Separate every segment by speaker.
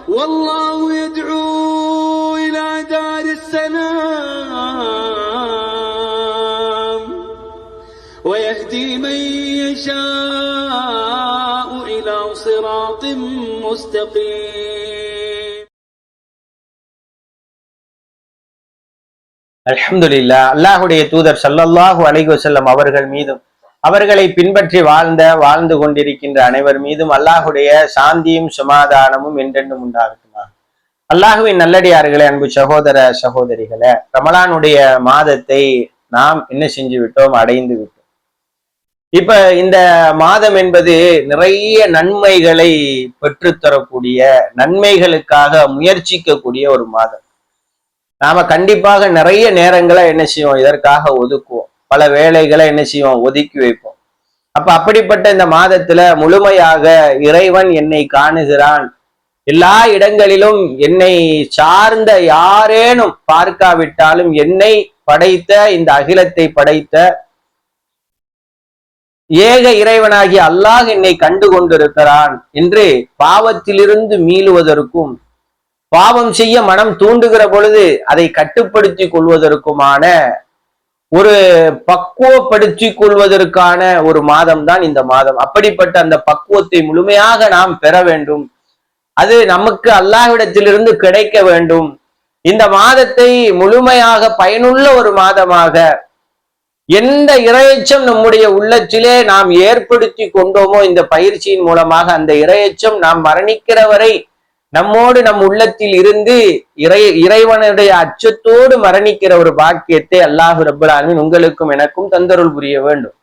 Speaker 1: والله يدعو إلى دار السلام ويهدي من يشاء إلى صراط مستقيم.
Speaker 2: அல்ஹம்துலில்லாஹ். அல்லாஹுடைய தூதர் ஸல்லல்லாஹு அலைஹி வஸல்லம் அவர்கள் மீதும் அவர்களை பின்பற்றி வாழ்ந்து கொண்டிருக்கின்ற அனைவர் மீதும் அல்லாஹுடைய சாந்தியும் சமாதானமும் என்றென்றும் உண்டாகட்டுமா. அல்லாஹுவின் நல்லடியார்களே, அன்பு சகோதர சகோதரிகளே, ரமலானுடைய மாதத்தை நாம் என்ன செஞ்சு விட்டோம்? அடைந்து விட்டோம். இப்ப இந்த மாதம் என்பது நிறைய நன்மைகளை பெற்றுத்தரக்கூடிய, நன்மைகளுக்காக முயற்சிக்கக்கூடிய ஒரு மாதம். நாம கண்டிப்பாக நிறைய நேரங்களை என்ன செய்வோம்? இதற்காக ஒதுக்குவோம். பல வேலைகளை என்ன செய்வோம்? ஒதுக்கி வைப்போம். அப்ப அப்படிப்பட்ட இந்த மாதத்துல முழுமையாக இறைவன் என்னை காணுகிறான், எல்லா இடங்களிலும் என்னை சார்ந்த யாரேனும் பார்க்காவிட்டாலும் என்னை படைத்த, இந்த அகிலத்தை படைத்த ஏக இறைவனாகிய அல்லாஹ் என்னை கண்டு கொண்டிருக்கிறான் என்று பாவத்திலிருந்து மீளுவதற்கும், பாவம் செய்ய மனம் தூண்டுகிற பொழுது அதை கட்டுப்படுத்தி கொள்வதற்குமான ஒரு பக்குவப்படுத்தி கொள்வதற்கான ஒரு மாதம் தான் இந்த மாதம். அப்படிப்பட்ட அந்த பக்குவத்தை முழுமையாக நாம் பெற வேண்டும். அது நமக்கு அல்லாஹ்விடத்திலிருந்து கிடைக்க வேண்டும். இந்த மாதத்தை முழுமையாக பயனுள்ள ஒரு மாதமாக எந்த இறையச்சம் நம்முடைய உள்ளத்திலே நாம் ஏற்படுத்தி கொண்டோமோ இந்த பயிற்சியின் மூலமாக, அந்த இறையச்சம் நாம் மரணிக்கிற வரை நம்மோடு நம் உள்ளத்தில் இருந்து இறைவனுடைய அச்சத்தோடு மரணிக்கிற ஒரு பாக்கியத்தை அல்லாஹ் ரப்பல் ஆலமீன் உங்களுக்கும் எனக்கும் தந்தருள் புரிய வேண்டும்.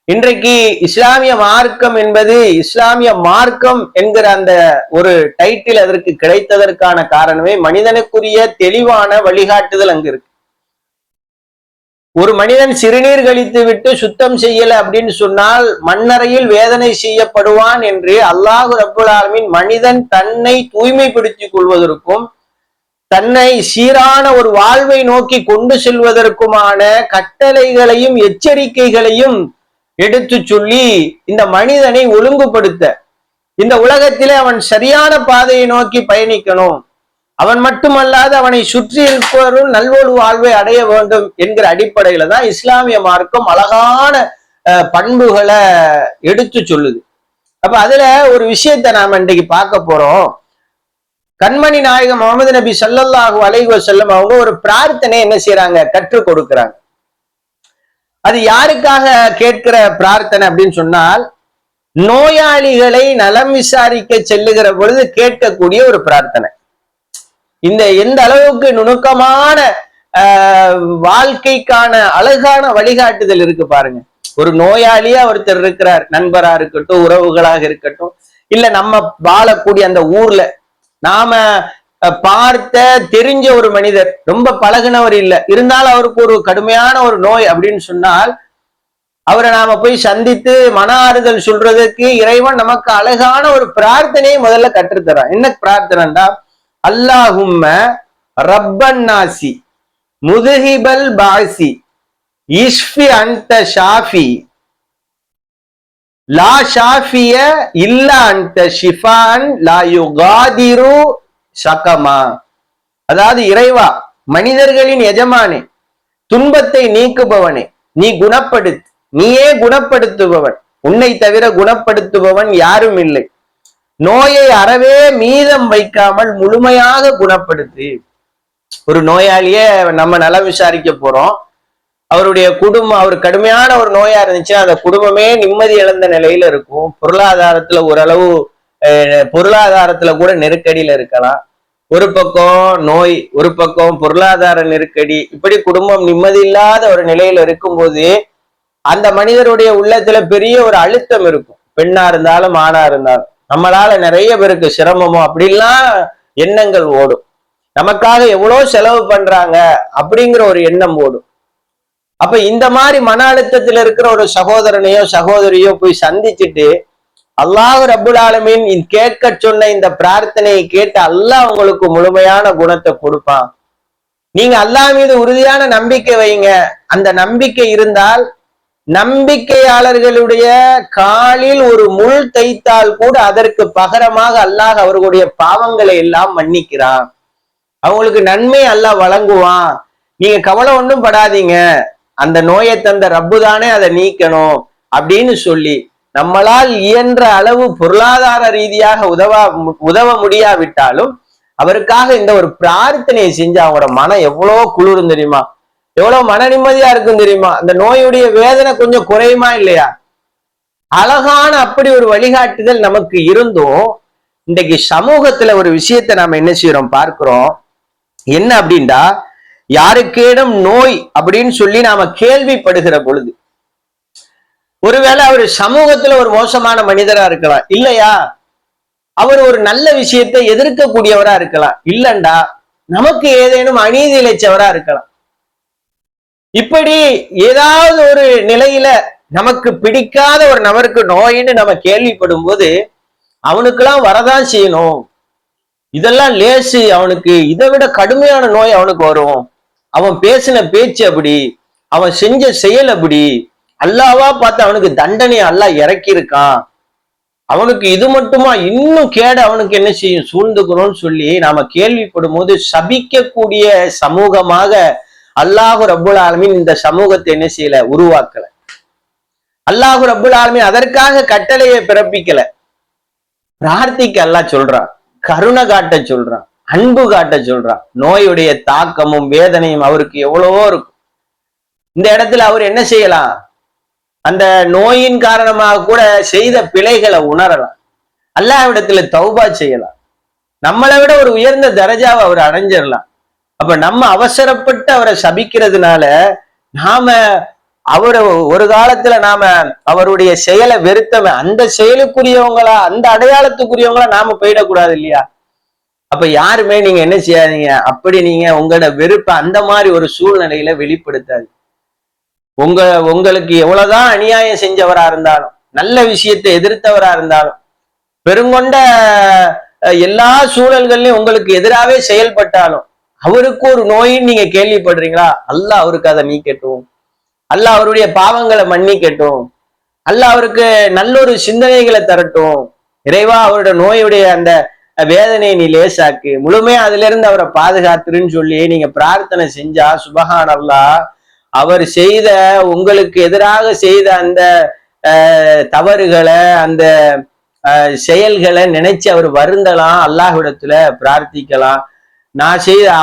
Speaker 2: இன்றைக்கு இஸ்லாமிய மார்க்கம் என்பது, இஸ்லாமிய மார்க்கம் என்கிற அந்த ஒரு டைட்டில் அதற்கு கிடைத்ததற்கான காரணமே மனிதனுக்குரிய தெளிவான வழிகாட்டுதல் அங்கு இருக்கு. ஒரு மனிதன் சிறுநீர் கழித்து விட்டு சுத்தம் செய்யல அப்படின்னு சொன்னால் மண்ணறையில் வேதனை செய்யப்படுவான் என்று அல்லாஹ் ரப்பல் ஆலமீன் மனிதன் தன்னை தூய்மைப்படுத்திக் கொள்வதற்கும், தன்னை சீரான ஒரு வாழ்வை நோக்கி கொண்டு செல்வதற்குமான கட்டளைகளையும் எச்சரிக்கைகளையும் எடுத்து சொல்லி இந்த மனிதனை ஒழுங்குபடுத்த, இந்த உலகத்திலே அவன் சரியான பாதையை நோக்கி பயணிக்கணும், அவன் மட்டுமல்லாது அவனை சுற்றி இருப்பவரும் நல்வொரு வாழ்வை அடைய வேண்டும் என்கிற அடிப்படையில தான் இஸ்லாமிய மார்க்கம் அழகான பண்புகளை எடுத்து சொல்லுது. அப்ப அதுல ஒரு விஷயத்தை நாம இன்றைக்கு பார்க்க போறோம். கண்மணி நாயகம் முகமது நபி ஸல்லல்லாஹு அலைஹி வஸல்லம் அவங்க ஒரு பிரார்த்தனை என்ன செய்யறாங்க? கற்றுக் கொடுக்கிறாங்க. அது யாருக்காக கேட்கிற பிரார்த்தனை அப்படின்னு சொன்னால், நோயாளிகளை நலம் விசாரிக்க செல்லுகிற பொழுது கேட்கக்கூடிய ஒரு பிரார்த்தனை. இந்த எந்த அளவுக்கு நுணுக்கமான வாழ்க்கைக்கான அழகான வழிகாட்டுதல் இருக்கு பாருங்க. ஒரு நோயாளியா ஒருத்தர் இருக்கிறார், நண்பரா இருக்கட்டும், உறவுகளாக இருக்கட்டும், இல்ல நம்ம வாழக்கூடிய அந்த ஊர்ல நாம பார்த்த தெரிஞ்ச ஒரு மனிதர், ரொம்ப பழகினவர் இல்லை, இருந்தாலும் அவருக்கு ஒரு கடுமையான ஒரு நோய் அப்படின்னு சொன்னால் அவரை நாம போய் சந்தித்து மன ஆறுதல் சொல்றதுக்கு இறைவன் நமக்கு அழகான ஒரு பிரார்த்தனையை முதல்ல கற்றுத்தரான். என்ன பிரார்த்தனைண்டா, அல்லாஹும்ம ரப்பன் நாசி முதுஹிபல் பாசி இஷ்ஃபி அன்த ஷாஃபி லா ஷாஃபிய இல்லா அன்த ஷிஃபான் லா யுகாதிரு ஷகமா. அதாவது, இறைவா, மனிதர்களின் எஜமானே, துன்பத்தை நீக்குபவனே, நீ குணப்படுத்து, நீயே குணப்படுத்துபவன், உன்னை தவிர குணப்படுத்துபவன் யாரும் இல்லை. நோயை அறவே மீதம் வைக்காமல் முழுமையாக குணப்படுத்து. ஒரு நோயாளியே நம்ம நலம் விசாரிக்க போறோம், அவருடைய குடும்பம், அவர் கடுமையான ஒரு நோயா இருந்துச்சுன்னா அந்த குடும்பமே நிம்மதி இழந்த நிலையில இருக்கும். பொருளாதாரத்துல ஓரளவு, பொருளாதாரத்துல கூட நெருக்கடியில இருக்கலாம். ஒரு பக்கம் நோய், ஒரு பக்கம் பொருளாதார நெருக்கடி, இப்படி குடும்பம் நிம்மதி இல்லாத ஒரு நிலையில இருக்கும்போது அந்த மனிதருடைய உள்ளத்துல பெரிய ஒரு அழுத்தம் இருக்கும். பெண்ணா இருந்தாலும் ஆணா இருந்தாலும் நம்மளால நிறைய பேருக்கு சிரமமோ அப்படிலாம் எண்ணங்கள் ஓடும். நமக்காக எவ்வளவு செலவு பண்றாங்க அப்படிங்கிற ஒரு எண்ணம் ஓடும். அப்ப இந்த மாதிரி மன அழுத்தத்துல இருக்கிற ஒரு சகோதரனையோ சகோதரியோ போய் சந்திச்சுட்டு அல்லாஹ் ரப்புல் ஆலமீன் கேட்க சொன்ன இந்த பிரார்த்தனையை கேட்டு அல்லாஹ் உங்களுக்கு முழுமையான குணத்தை கொடுப்பான். நீங்க அல்லாஹ் மீது உறுதியான நம்பிக்கை வைங்க. அந்த நம்பிக்கை இருந்தால் நம்பிக்கையாளர்களுடைய காலில் ஒரு முள் தைத்தால் கூட அதற்கு பகரமாக அல்லாஹ் அவர்களுடைய பாவங்களை எல்லாம் மன்னிக்கிறான். அவங்களுக்கு நன்மை அல்லாஹ் வழங்குவான். நீங்க கவலை ஒன்றும் படாதீங்க, அந்த நோயை தந்த ரப்பு தானே அதை நீக்கணும் அப்படின்னு சொல்லி நம்மளால் இயன்ற அளவு பொருளாதார ரீதியாக உதவ முடியாவிட்டாலும் அவருக்காக இந்த ஒரு பிரார்த்தனையை செஞ்சு அவங்களோட மனம் எவ்வளவு குளிரும் தெரியுமா, எவ்வளவு மன நிம்மதியா இருக்கும் தெரியுமா, அந்த நோயுடைய வேதனை கொஞ்சம் குறையுமா இல்லையா? அழகான அப்படி ஒரு வழிகாட்டுதல் நமக்கு இருந்தும் இன்றைக்கு சமூகத்துல ஒரு விஷயத்தை நாம என்ன செய்யறோம் பார்க்கிறோம். என்ன அப்படின்டா, யாருக்கேனும் நோய் அப்படின்னு சொல்லி நாம கேள்விப்படுகிற பொழுது, ஒருவேளை அவர் சமூகத்துல ஒரு மோசமான மனிதரா இருக்கலாம், இல்லையா அவர் ஒரு நல்ல விஷயத்தை எதிர்க்கக்கூடியவரா இருக்கலாம், இல்லண்டா நமக்கு ஏதேனும் அநீதி இழைச்சவரா இருக்கலாம். இப்படி ஏதாவது ஒரு நிலையில நமக்கு பிடிக்காத ஒரு நபருக்கு நோயின்னு நம்ம கேள்விப்படும் போது அவனுக்கெல்லாம் வரதான் செய்யணும், இதெல்லாம் லேசு, அவனுக்கு இதை விட கடுமையான நோய் அவனுக்கு வரும், அவன் பேசின பேச்சு அப்படி, அவன் செஞ்ச செயல் அப்படி, அல்லாவா பார்த்து அவனுக்கு தண்டனை அல்லாஹ் இறக்கி இருக்கான், அவனுக்கு இது மட்டுமா இன்னும் கேடு அவனுக்கு என்ன செய்யும் சூழ்ந்துக்கணும்னு சொல்லி நாம கேள்விப்படும் போது சபிக்கக்கூடிய சமூகமாக அல்லாஹு ரப்புல் ஆலமீன் இந்த சமூகத்தை என்ன செய்யல, உருவாக்கல. அல்லாஹு ரப்புல் ஆலமீன் அதற்காக கட்டளையை பிறப்பிக்கல. பிரார்த்திக்க அல்லாஹ் சொல்றான், கருணை காட்ட சொல்றான், அன்பு காட்ட சொல்றான். நோயுடைய தாக்கமும் வேதனையும் அவருக்கு எவ்வளவோ இருக்கும். இந்த இடத்துல அவர் என்ன செய்யலாம், அந்த நோயின் காரணமாக கூட செய்த பிழைகளை உணரலாம், அல்லாஹ்விடத்துல தௌபா செய்யலாம், நம்மளை விட ஒரு உயர்ந்த தரஜாவை அவர் அடைஞ்சிடலாம். அப்ப நம்ம அவசரப்பட்டு அவரை சபிக்கிறதுனால நாம அவரை ஒரு காலத்துல நாம அவருடைய செயலை வெறுத்தவன், அந்த செயலுக்குரியவங்களா அந்த அடையாளத்துக்குரியவங்களா நாம போயிடக்கூடாது இல்லையா? அப்ப யாருமே நீங்க என்ன செய்யாதீங்க, அப்படி நீங்க உங்களோட வெறுப்பை அந்த மாதிரி ஒரு சூழ்நிலையில வெளிப்படுத்தாது. உங்களுக்கு எவ்வளவுதான் அநியாயம் செஞ்சவரா இருந்தாலும், நல்ல விஷயத்தை எதிர்த்தவரா இருந்தாலும், பெருங்கொண்ட எல்லா சூழல்கள்லயும் உங்களுக்கு எதிராகவே செயல்பட்டாலும், அவருக்கு ஒரு நோயின்னு நீங்க கேள்விப்படுறீங்களா, அல்லாஹ் அவருக்கு அதை நீக்கட்டும், அல்லாஹ் அவருடைய பாவங்களை மன்னிக்கட்டும், அல்லாஹ் அவருக்கு நல்லொரு சிந்தனைகளை தரட்டும், இறைவா அவருடைய நோயுடைய அந்த வேதனையை நீ லேசாக்கு, முழுமையா அதுல இருந்து அவரை பாதுகாத்துருன்னு சொல்லி நீங்க பிரார்த்தனை செஞ்சா சுபஹான் அல்லாஹ் அவர் செய்த உங்களுக்கு எதிராக செய்த அந்த தவறுகளை அந்த செயல்களை நினைச்சு அவர் வருந்தலாம், அல்லாஹ்விடத்துல பிரார்த்திக்கலாம்.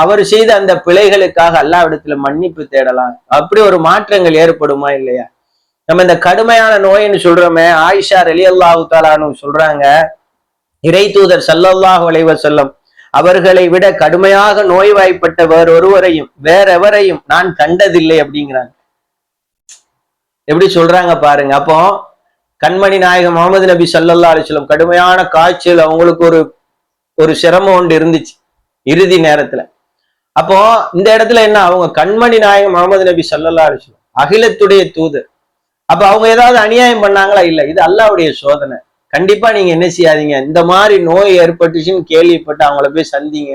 Speaker 2: அவர் செய்த அந்த பிழைகளுக்காக அல்லாஹ்விடத்துல மன்னிப்பு தேடலாம். அப்படி ஒரு மாற்றங்கள் ஏற்படுமா இல்லையா? நம்ம இந்த கடுமையான நோயின்னு சொல்றோமே, ஆயிஷா ரலியல்லாஹு தஆலா சொல்றாங்க, இறை தூதர் ஸல்லல்லாஹு அலைஹி வஸல்லம் அவர்களை விட கடுமையாக நோய்வாய்ப்பட்ட வேறெவரையும் நான் கண்டதில்லை அப்படிங்கிறாங்க. எப்படி சொல்றாங்க பாருங்க. அப்போ கண்மணி நாயகம் முகமது நபி ஸல்லல்லாஹு அலைஹி வஸல்லம் கடுமையான காய்ச்சல், அவங்களுக்கு ஒரு சிரமம் ஒன்று இருந்துச்சு இறுதி நேரத்துல. அப்போ இந்த இடத்துல என்ன, அவங்க கண்மணி நாயகம் முகமது நபி ஸல்லல்லாஹு அலைஹி வஸல்லம் அகிலத்துடைய தூதர். அப்ப அவங்க ஏதாவது அநியாயம் பண்ணாங்களா? இல்ல, இது அல்லாஹ்வுடைய சோதனை. கண்டிப்பா நீங்க என்ன செய்யாதீங்க, இந்த மாதிரி நோய் ஏற்பட்டுச்சுன்னு கேள்விப்பட்டு அவங்கள போய் சந்திங்க,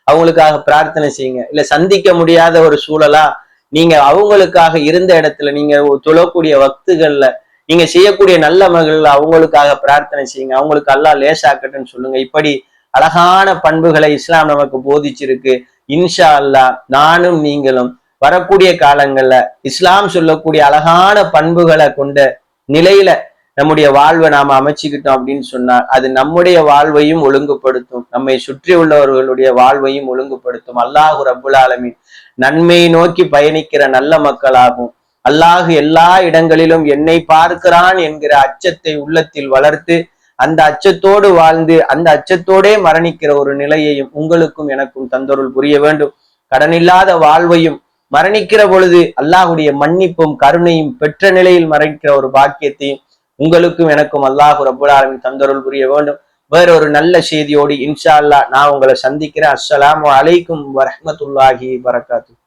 Speaker 2: அவங்களுக்காக பிரார்த்தனை செய்யுங்க. இல்ல சந்திக்க முடியாத ஒரு சூழலா நீங்க அவங்களுக்காக இருந்த இடத்துல நீங்க தொழக்கூடிய வக்துகள்ல நீங்க செய்யக்கூடிய நல்ல மகள்ல அவங்களுக்காக பிரார்த்தனை செய்யுங்க, அவங்களுக்கு அல்லாஹ் லேசாக்கட்டுன்னு சொல்லுங்க. இப்படி அழகான பண்புகளை இஸ்லாம் நமக்கு போதிச்சிருக்கு. இன்ஷா அல்லாஹ் நானும் நீங்களும் வரக்கூடிய காலங்கள்ல இஸ்லாம் சொல்லக்கூடிய அழகான பண்புகளை கொண்ட நிலையில நம்முடைய வாழ்வை நாம அமைச்சுக்கிட்டோம் அப்படின்னு சொன்னால் அது நம்முடைய வாழ்வையும் ஒழுங்குபடுத்தும், நம்மை சுற்றி உள்ளவர்களுடைய வாழ்வையும் ஒழுங்குபடுத்தும். அல்லாஹு ரப்புல் ஆலமீன் நன்மையை நோக்கி பயணிக்கிற நல்ல மக்களாகும். அல்லாஹ் எல்லா இடங்களிலும் என்னை பார்க்கிறான் என்கிற அச்சத்தை உள்ளத்தில் வளர்த்து அந்த அச்சத்தோடு வாழ்ந்து அந்த அச்சத்தோடே மரணிக்கிற ஒரு நிலையையும் உங்களுக்கும் எனக்கும் தந்தொருள் புரிய வேண்டும். கடனில்லாத வாழ்வையும் மரணிக்கிற பொழுது அல்லாஹுடைய மன்னிப்பும் கருணையும் பெற்ற நிலையில் மரணிக்கிற ஒரு பாக்கியத்தையும் உங்களுக்கும் எனக்கும் அல்லாஹு ரப்புல் ஆலமீன் தந்தொருள் புரிய வேண்டும். வேறொரு நல்ல செய்தியோடு இன்ஷா அல்லாஹ் நான் உங்களை சந்திக்கிறேன். அஸ்ஸலாமு அலைக்கும் வரஹ்மத்துல்லாஹி வபரகாத்துஹு.